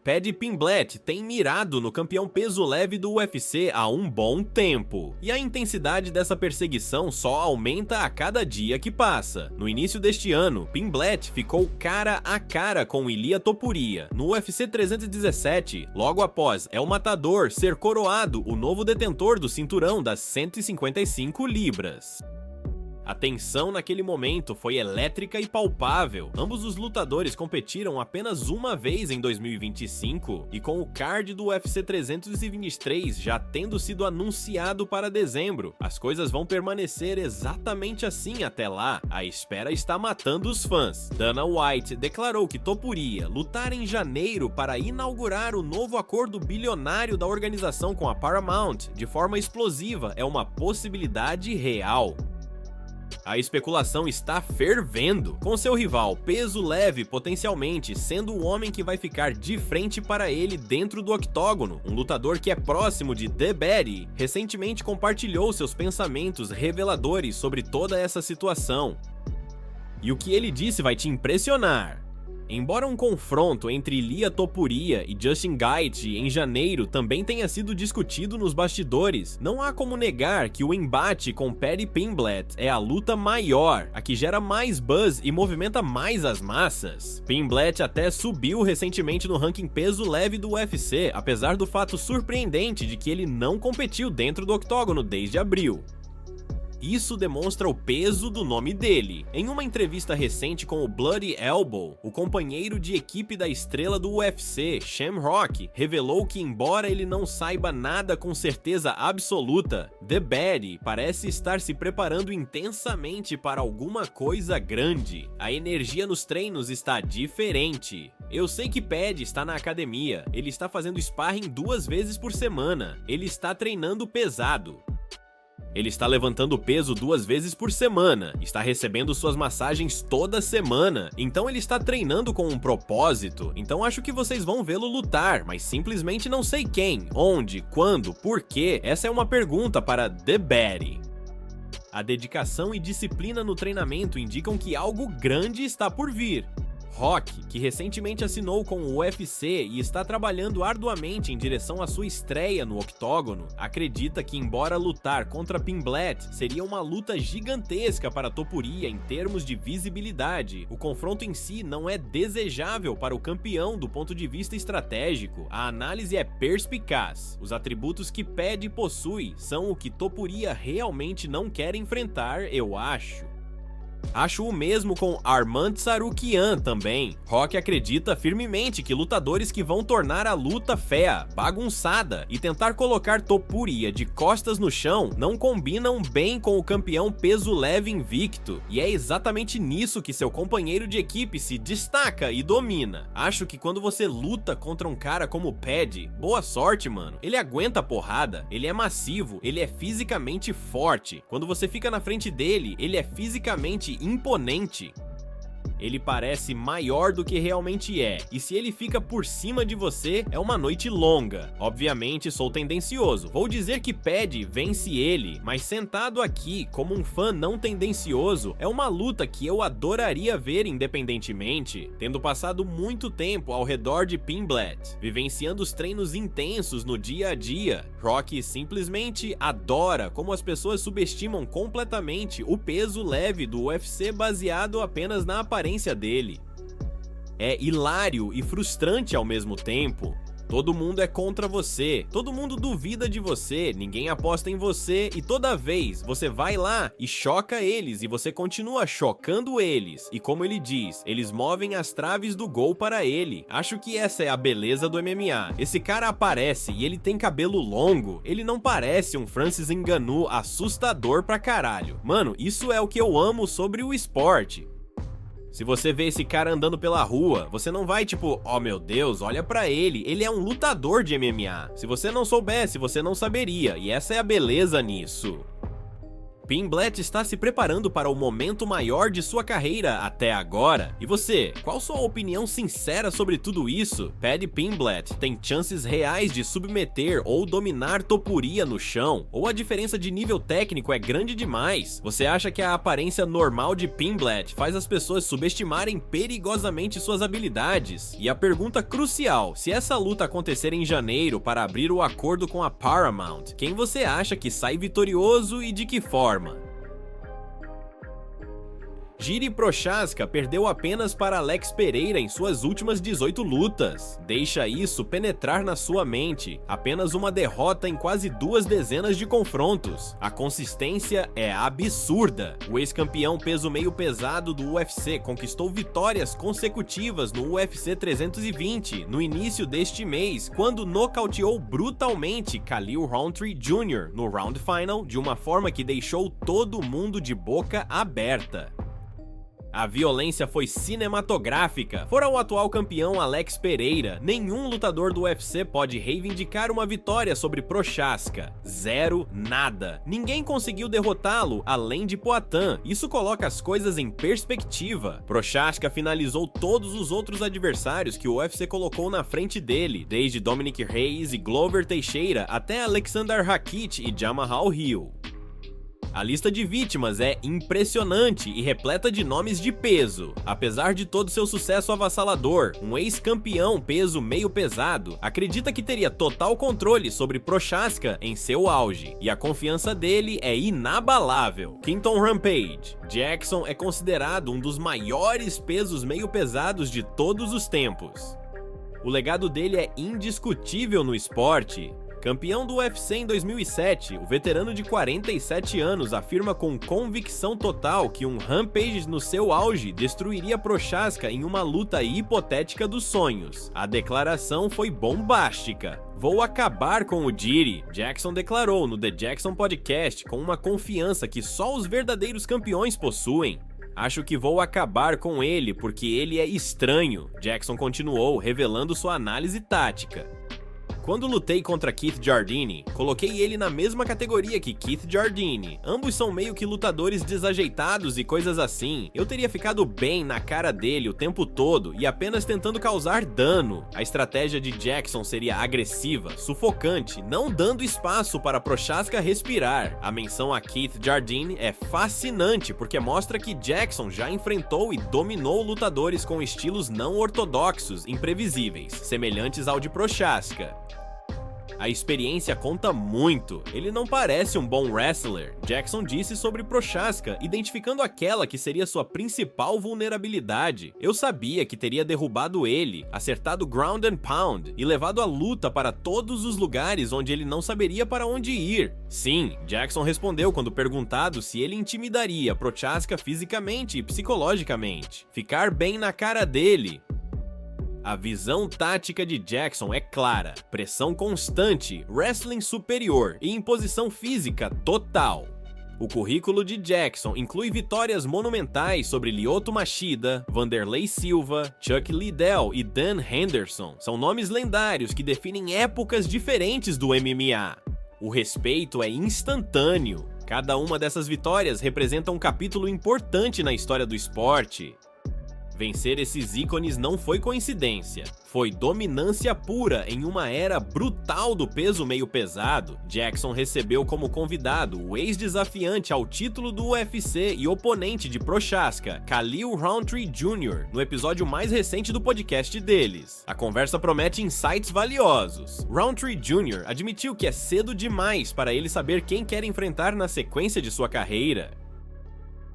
Paddy Pimblett tem mirado no campeão peso leve do UFC há um bom tempo, e a intensidade dessa perseguição só aumenta a cada dia que passa. No início deste ano, Pimblett ficou cara a cara com Ilia Topuria no UFC 317, logo após El Matador ser coroado o novo detentor do cinturão das 155 libras. A tensão naquele momento foi elétrica e palpável. Ambos os lutadores competiram apenas uma vez em 2025, e com o card do UFC 323 já tendo sido anunciado para dezembro, as coisas vão permanecer exatamente assim até lá. A espera está matando os fãs. Dana White declarou que toparia lutar em janeiro para inaugurar o novo acordo bilionário da organização com a Paramount de forma explosiva é uma possibilidade real. A especulação está fervendo, com seu rival peso leve potencialmente sendo o homem que vai ficar de frente para ele dentro do octógono. Um lutador que é próximo de The Baddy recentemente compartilhou seus pensamentos reveladores sobre toda essa situação. E o que ele disse vai te impressionar. Embora um confronto entre Ilia Topuria e Justin Gaethje em janeiro também tenha sido discutido nos bastidores, não há como negar que o embate com Paddy Pimblett é a luta maior, a que gera mais buzz e movimenta mais as massas. Pimblett até subiu recentemente no ranking peso leve do UFC, apesar do fato surpreendente de que ele não competiu dentro do octógono desde abril. Isso demonstra o peso do nome dele. Em uma entrevista recente com o Bloody Elbow, o companheiro de equipe da estrela do UFC, Shamrock, revelou que embora ele não saiba nada com certeza absoluta, The Baddy parece estar se preparando intensamente para alguma coisa grande. A energia nos treinos está diferente. Eu sei que Paddy está na academia, ele está fazendo sparring 2 vezes por semana, ele está treinando pesado. Ele está levantando peso 2 vezes por semana, está recebendo suas massagens toda semana, então ele está treinando com um propósito, então acho que vocês vão vê-lo lutar, mas simplesmente não sei quem, onde, quando, por quê, essa é uma pergunta para The Baddy. A dedicação e disciplina no treinamento indicam que algo grande está por vir. Rock, que recentemente assinou com o UFC e está trabalhando arduamente em direção à sua estreia no octógono, acredita que embora lutar contra Pimblett seria uma luta gigantesca para Topuria em termos de visibilidade, o confronto em si não é desejável para o campeão do ponto de vista estratégico. A análise é perspicaz. Os atributos que Paddy possui são o que Topuria realmente não quer enfrentar, eu acho. Acho o mesmo com Arman Tsarukyan também. Rock acredita firmemente que lutadores que vão tornar a luta feia, bagunçada e tentar colocar Topuria de costas no chão não combinam bem com o campeão peso leve invicto, e é exatamente nisso que seu companheiro de equipe se destaca e domina. Acho que quando você luta contra um cara como o Paddy, boa sorte, mano. Ele aguenta a porrada, ele é massivo, ele é fisicamente forte. Quando você fica na frente dele, ele é fisicamente imponente. Ele parece maior do que realmente é, e se ele fica por cima de você, é uma noite longa. Obviamente sou tendencioso, vou dizer que Paddy vence ele, mas sentado aqui, como um fã não tendencioso, é uma luta que eu adoraria ver independentemente, tendo passado muito tempo ao redor de Pimblett, vivenciando os treinos intensos no dia a dia. Rock simplesmente adora como as pessoas subestimam completamente o peso leve do UFC baseado apenas na aparência dele. É hilário e frustrante ao mesmo tempo. Todo mundo é contra você, todo mundo duvida de você, ninguém aposta em você e toda vez você vai lá e choca eles e você continua chocando eles. E como ele diz, eles movem as traves do gol para ele. Acho que essa é a beleza do MMA. Esse cara aparece e ele tem cabelo longo, ele não parece um Francis Ngannou assustador pra caralho. Mano, isso é o que eu amo sobre o esporte. Se você vê esse cara andando pela rua, você não vai tipo, oh meu Deus, olha pra ele é um lutador de MMA. Se você não soubesse, você não saberia, e essa é a beleza nisso. Pimblet está se preparando para o momento maior de sua carreira até agora. E você, qual sua opinião sincera sobre tudo isso? Paddy Pimblet tem chances reais de submeter ou dominar Topuria no chão? Ou a diferença de nível técnico é grande demais? Você acha que a aparência normal de Pimblet faz as pessoas subestimarem perigosamente suas habilidades? E a pergunta crucial, se essa luta acontecer em janeiro para abrir o acordo com a Paramount, quem você acha que sai vitorioso e de que forma? Jiri Prochazka perdeu apenas para Alex Pereira em suas últimas 18 lutas. Deixa isso penetrar na sua mente. Apenas uma derrota em quase 2 dezenas de confrontos. A consistência é absurda. O ex-campeão peso meio pesado do UFC conquistou vitórias consecutivas no UFC 320 no início deste mês, quando nocauteou brutalmente Khalil Rountree Jr. no round final de uma forma que deixou todo mundo de boca aberta. A violência foi cinematográfica. Fora o atual campeão Alex Pereira, nenhum lutador do UFC pode reivindicar uma vitória sobre Prochazka. Zero, nada. Ninguém conseguiu derrotá-lo, além de Poatan. Isso coloca as coisas em perspectiva. Prochazka finalizou todos os outros adversários que o UFC colocou na frente dele, desde Dominic Reyes e Glover Teixeira até Alexander Rakic e Jamahal Hill. A lista de vítimas é impressionante e repleta de nomes de peso. Apesar de todo seu sucesso avassalador, um ex-campeão peso meio pesado acredita que teria total controle sobre Prochazka em seu auge, e a confiança dele é inabalável. Quinton Rampage. Jackson é considerado um dos maiores pesos meio pesados de todos os tempos. O legado dele é indiscutível no esporte. Campeão do UFC em 2007, o veterano de 47 anos afirma com convicção total que um Rampage no seu auge destruiria Prochazka em uma luta hipotética dos sonhos. A declaração foi bombástica. "Vou acabar com o Jiri", Jackson declarou no The Jackson Podcast com uma confiança que só os verdadeiros campeões possuem. "Acho que vou acabar com ele porque ele é estranho", Jackson continuou, revelando sua análise tática. "Quando lutei contra Keith Jardine, coloquei ele na mesma categoria que Keith Jardine. Ambos são meio que lutadores desajeitados e coisas assim. Eu teria ficado bem na cara dele o tempo todo e apenas tentando causar dano." A estratégia de Jackson seria agressiva, sufocante, não dando espaço para Prochazka respirar. A menção a Keith Jardine é fascinante porque mostra que Jackson já enfrentou e dominou lutadores com estilos não ortodoxos, imprevisíveis, semelhantes ao de Prochazka. A experiência conta muito. "Ele não parece um bom wrestler", Jackson disse sobre Prochazka, identificando aquela que seria sua principal vulnerabilidade. "Eu sabia que teria derrubado ele, acertado ground and pound e levado a luta para todos os lugares onde ele não saberia para onde ir." Sim, Jackson respondeu quando perguntado se ele intimidaria Prochazka fisicamente e psicologicamente. "Ficar bem na cara dele." A visão tática de Jackson é clara: pressão constante, wrestling superior e imposição física total. O currículo de Jackson inclui vitórias monumentais sobre Lyoto Machida, Vanderlei Silva, Chuck Liddell e Dan Henderson. São nomes lendários que definem épocas diferentes do MMA. O respeito é instantâneo. Cada uma dessas vitórias representa um capítulo importante na história do esporte. Vencer esses ícones não foi coincidência, foi dominância pura em uma era brutal do peso meio pesado. Jackson recebeu como convidado o ex-desafiante ao título do UFC e oponente de Prochazka, Khalil Rountree Jr., no episódio mais recente do podcast deles. A conversa promete insights valiosos. Rountree Jr. admitiu que é cedo demais para ele saber quem quer enfrentar na sequência de sua carreira.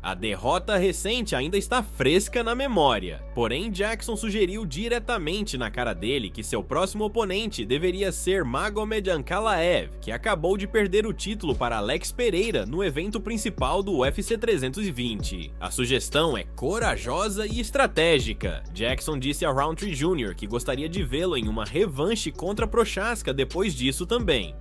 A derrota recente ainda está fresca na memória, porém Jackson sugeriu diretamente na cara dele que seu próximo oponente deveria ser Magomed Ankalaev, que acabou de perder o título para Alex Pereira no evento principal do UFC 320. A sugestão é corajosa e estratégica. Jackson disse a Rountree Jr. que gostaria de vê-lo em uma revanche contra Prochazka depois disso também.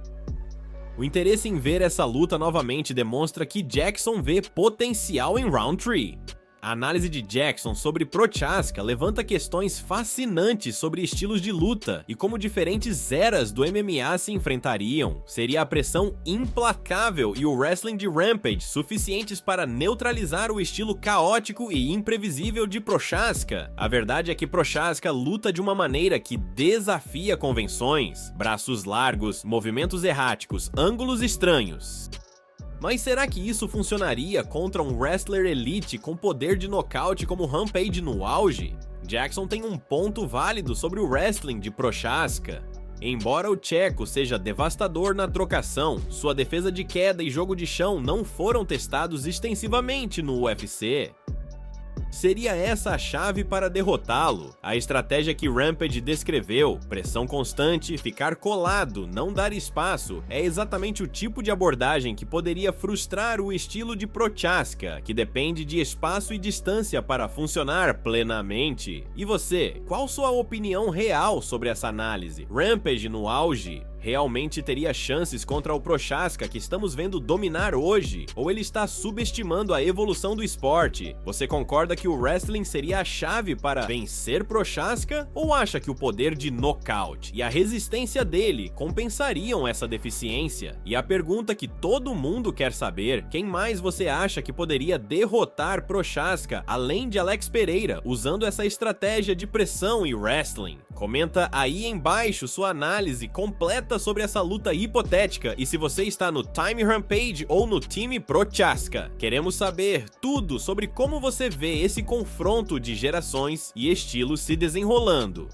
O interesse em ver essa luta novamente demonstra que Jackson vê potencial em Rountree. A análise de Jackson sobre Prochazka levanta questões fascinantes sobre estilos de luta e como diferentes eras do MMA se enfrentariam. Seria a pressão implacável e o wrestling de Rampage suficientes para neutralizar o estilo caótico e imprevisível de Prochazka? A verdade é que Prochazka luta de uma maneira que desafia convenções. Braços largos, movimentos erráticos, ângulos estranhos. Mas será que isso funcionaria contra um wrestler elite com poder de nocaute como Rampage no auge? Jackson tem um ponto válido sobre o wrestling de Prochazka. Embora o tcheco seja devastador na trocação, sua defesa de queda e jogo de chão não foram testados extensivamente no UFC. Seria essa a chave para derrotá-lo? A estratégia que Rampage descreveu, pressão constante, ficar colado, não dar espaço, é exatamente o tipo de abordagem que poderia frustrar o estilo de Prochazka, que depende de espaço e distância para funcionar plenamente. E você, qual sua opinião real sobre essa análise? Rampage no auge realmente teria chances contra o Prochazka que estamos vendo dominar hoje? Ou ele está subestimando a evolução do esporte? Você concorda que o wrestling seria a chave para vencer Prochazka? Ou acha que o poder de nocaute e a resistência dele compensariam essa deficiência? E a pergunta que todo mundo quer saber, quem mais você acha que poderia derrotar Prochazka além de Alex Pereira, usando essa estratégia de pressão e wrestling? Comenta aí embaixo sua análise completa sobre essa luta hipotética e se você está no Time Rampage ou no time Prochazka. Queremos saber tudo sobre como você vê esse confronto de gerações e estilos se desenrolando.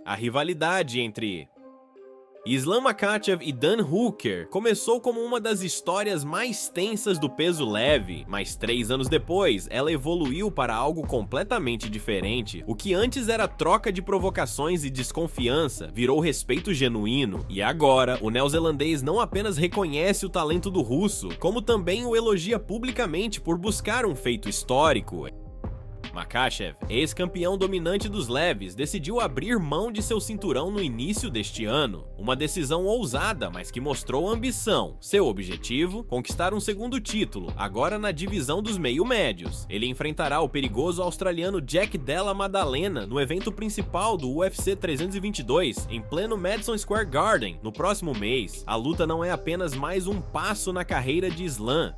A rivalidade entre Islam Makhachev e Dan Hooker começou como uma das histórias mais tensas do peso leve, mas 3 anos depois, ela evoluiu para algo completamente diferente. O que antes era troca de provocações e desconfiança, virou respeito genuíno, e agora, o neozelandês não apenas reconhece o talento do russo, como também o elogia publicamente por buscar um feito histórico. Makhachev, ex-campeão dominante dos leves, decidiu abrir mão de seu cinturão no início deste ano. Uma decisão ousada, mas que mostrou ambição. Seu objetivo? Conquistar um segundo título, agora na divisão dos meio-médios. Ele enfrentará o perigoso australiano Jack Della Maddalena no evento principal do UFC 322, em pleno Madison Square Garden, no próximo mês. A luta não é apenas mais um passo na carreira de Islam.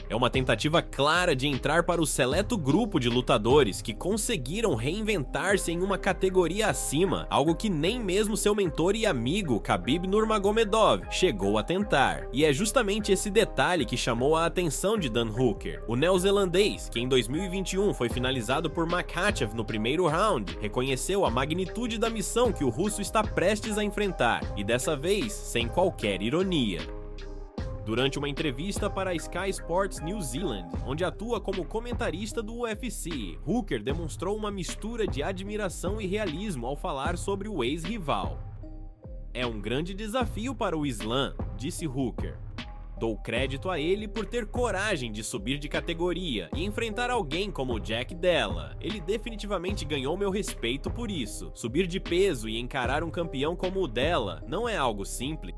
É uma tentativa clara de entrar para o seleto grupo de lutadores que conseguiram reinventar-se em uma categoria acima, algo que nem mesmo seu mentor e amigo Khabib Nurmagomedov chegou a tentar. E é justamente esse detalhe que chamou a atenção de Dan Hooker. O neozelandês, que em 2021 foi finalizado por Makhachev no primeiro round, reconheceu a magnitude da missão que o russo está prestes a enfrentar, e dessa vez sem qualquer ironia. Durante uma entrevista para a Sky Sports New Zealand, onde atua como comentarista do UFC, Hooker demonstrou uma mistura de admiração e realismo ao falar sobre o ex-rival. É um grande desafio para o Islam, disse Hooker. Dou crédito a ele por ter coragem de subir de categoria e enfrentar alguém como o Jack Della. Ele definitivamente ganhou meu respeito por isso. Subir de peso e encarar um campeão como o Della não é algo simples.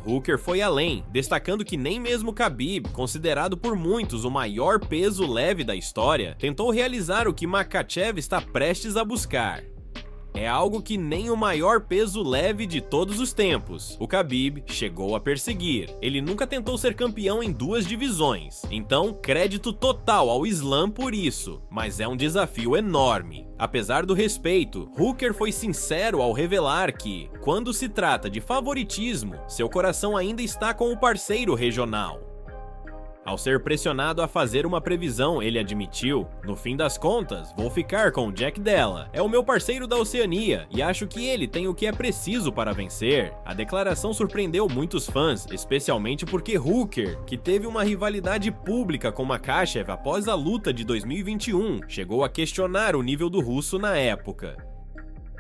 Hooker foi além, destacando que nem mesmo Khabib, considerado por muitos o maior peso leve da história, tentou realizar o que Makhachev está prestes a buscar. É algo que nem o maior peso leve de todos os tempos, o Khabib, chegou a perseguir. Ele nunca tentou ser campeão em 2 divisões, então crédito total ao Islam por isso, mas é um desafio enorme. Apesar do respeito, Hooker foi sincero ao revelar que, quando se trata de favoritismo, seu coração ainda está com o parceiro regional. Ao ser pressionado a fazer uma previsão, ele admitiu: no fim das contas, vou ficar com o Jack Della. É o meu parceiro da Oceania e acho que ele tem o que é preciso para vencer. A declaração surpreendeu muitos fãs, especialmente porque Hooker, que teve uma rivalidade pública com Makhachev após a luta de 2021, chegou a questionar o nível do russo na época.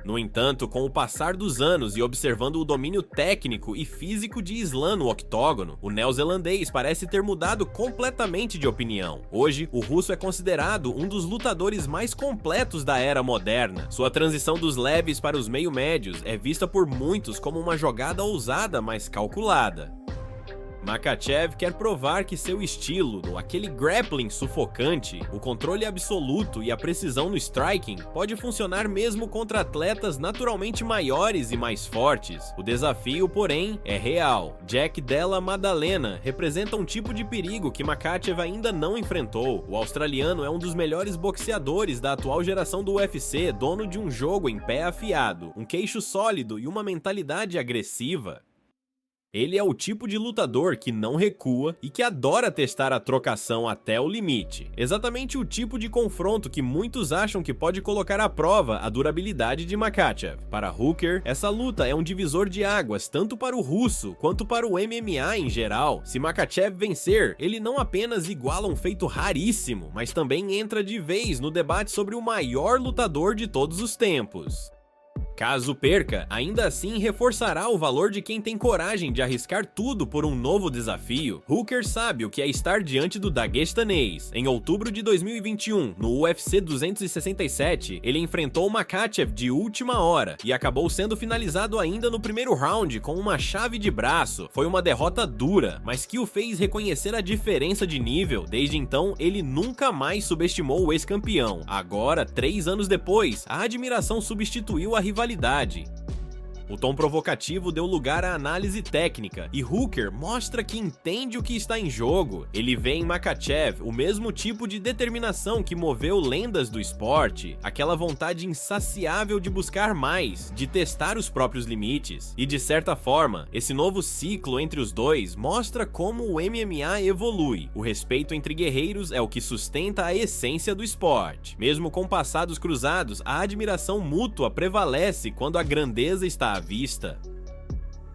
No entanto, com o passar dos anos e observando o domínio técnico e físico de Islam no octógono, o neozelandês parece ter mudado completamente de opinião. Hoje, o russo é considerado um dos lutadores mais completos da era moderna. Sua transição dos leves para os meio-médios é vista por muitos como uma jogada ousada, mas calculada. Makhachev quer provar que seu estilo, aquele grappling sufocante, o controle absoluto e a precisão no striking, pode funcionar mesmo contra atletas naturalmente maiores e mais fortes. O desafio, porém, é real. Jack Della Maddalena representa um tipo de perigo que Makhachev ainda não enfrentou. O australiano é um dos melhores boxeadores da atual geração do UFC, dono de um jogo em pé afiado, um queixo sólido e uma mentalidade agressiva. Ele é o tipo de lutador que não recua e que adora testar a trocação até o limite. Exatamente o tipo de confronto que muitos acham que pode colocar à prova a durabilidade de Makhachev. Para Hooker, essa luta é um divisor de águas tanto para o russo quanto para o MMA em geral. Se Makhachev vencer, ele não apenas iguala um feito raríssimo, mas também entra de vez no debate sobre o maior lutador de todos os tempos. Caso perca, ainda assim reforçará o valor de quem tem coragem de arriscar tudo por um novo desafio. Hooker sabe o que é estar diante do daguestanês. Em outubro de 2021, no UFC 267, ele enfrentou Makhachev de última hora e acabou sendo finalizado ainda no primeiro round com uma chave de braço. Foi uma derrota dura, mas que o fez reconhecer a diferença de nível. Desde então, ele nunca mais subestimou o ex-campeão. Agora, 3 anos depois, a admiração substituiu a rivalidade. O tom provocativo deu lugar à análise técnica, e Hooker mostra que entende o que está em jogo. Ele vê em Makhachev o mesmo tipo de determinação que moveu lendas do esporte, aquela vontade insaciável de buscar mais, de testar os próprios limites. E de certa forma, esse novo ciclo entre os dois mostra como o MMA evolui. O respeito entre guerreiros é o que sustenta a essência do esporte. Mesmo com passados cruzados, a admiração mútua prevalece quando a grandeza está à vista.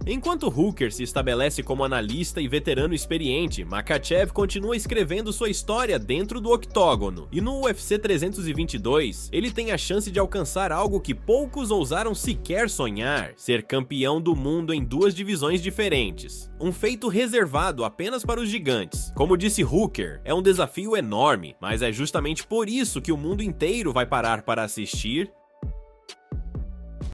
Enquanto Hooker se estabelece como analista e veterano experiente, Makhachev continua escrevendo sua história dentro do octógono. E no UFC 322, ele tem a chance de alcançar algo que poucos ousaram sequer sonhar: ser campeão do mundo em 2 divisões diferentes. Um feito reservado apenas para os gigantes. Como disse Hooker, é um desafio enorme, mas é justamente por isso que o mundo inteiro vai parar para assistir